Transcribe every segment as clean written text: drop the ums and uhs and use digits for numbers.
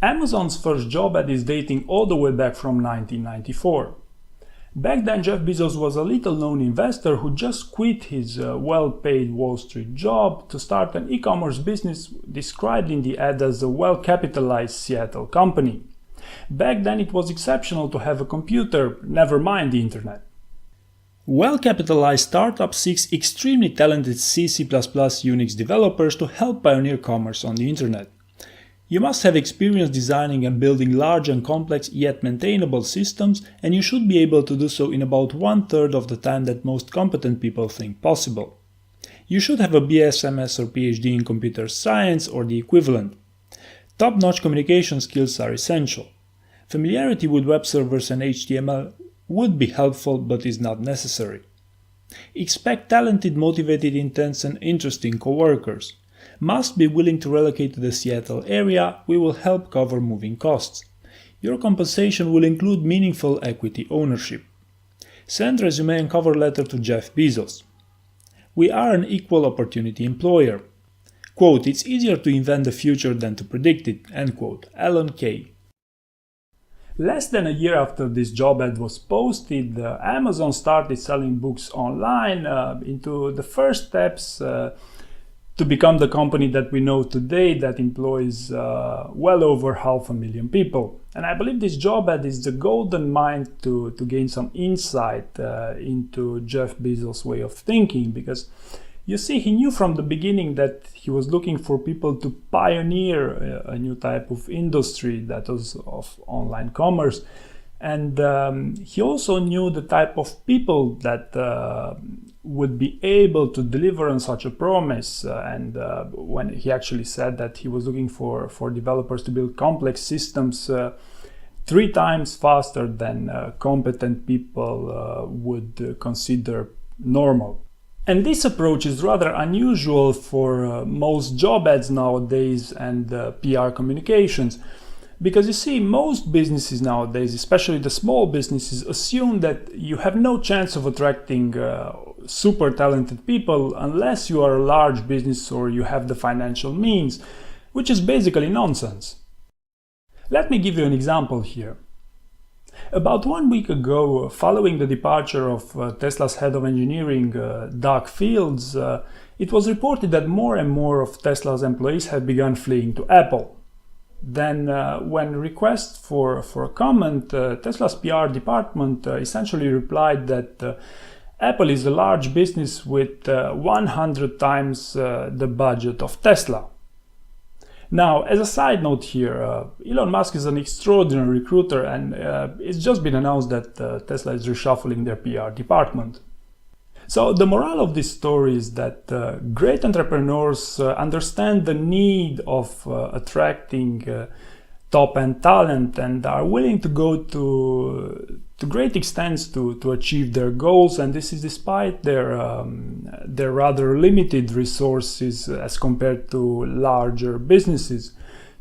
Amazon's first job ad is dating all the way back from 1994. Back then, Jeff Bezos was a little-known investor who just quit his well-paid Wall Street job to start an e-commerce business described in the ad as a well-capitalized Seattle company. Back then, it was exceptional to have a computer, never mind the internet. Well-capitalized startup seeks extremely talented C++ Unix developers to help pioneer commerce on the internet. You must have experience designing and building large and complex yet maintainable systems, and you should be able to do so in about 1/3 of the time that most competent people think possible. You should have a BS, MS or PhD in computer science or the equivalent. Top-notch communication skills are essential. Familiarity with web servers and HTML would be helpful but is not necessary. Expect talented, motivated, intense and interesting coworkers. Must be willing to relocate to the Seattle area. We will help cover moving costs. Your compensation will include meaningful equity ownership. Send resume and cover letter to Jeff Bezos. We are an equal opportunity employer. Quote, "It's easier to invent the future than to predict it," end quote. Alan Kay. Less than a year after this job ad was posted, Amazon started selling books online into the first steps to become the company that we know today that employs well over 500,000 people. And I believe this job ad is the golden mine to gain some insight into Jeff Bezos' way of thinking, because you see, he knew from the beginning that he was looking for people to pioneer a new type of industry, that was of online commerce. And he also knew the type of people that would be able to deliver on such a promise. And when he actually said that he was looking for developers to build complex systems 3 times faster than competent people would consider normal. And this approach is rather unusual for most job ads nowadays and PR communications. Because you see, most businesses nowadays, especially the small businesses, assume that you have no chance of attracting super talented people unless you are a large business or you have the financial means, which is basically nonsense. Let me give you an example here. About 1 week ago, following the departure of Tesla's head of engineering, Doug Fields, it was reported that more and more of Tesla's employees had begun fleeing to Apple. Then, when requested for a comment, Tesla's PR department essentially replied that Apple is a large business with 100 times the budget of Tesla. Now, as a side note here, Elon Musk is an extraordinary recruiter, and it's just been announced that Tesla is reshuffling their PR department. So the moral of this story is that great entrepreneurs understand the need of attracting top-end talent and are willing to go to great extents to achieve their goals, and this is despite their rather limited resources as compared to larger businesses.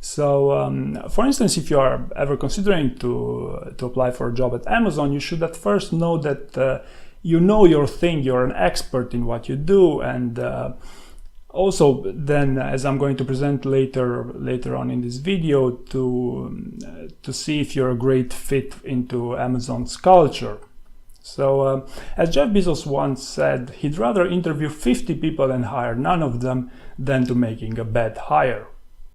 So, for instance, if you are ever considering to apply for a job at Amazon, you should at first know that you know your thing, you're an expert in what you do, and also then, as I'm going to present later on in this video, to see if you're a great fit into Amazon's culture. So, as Jeff Bezos once said, he'd rather interview 50 people and hire none of them than to making a bad hire.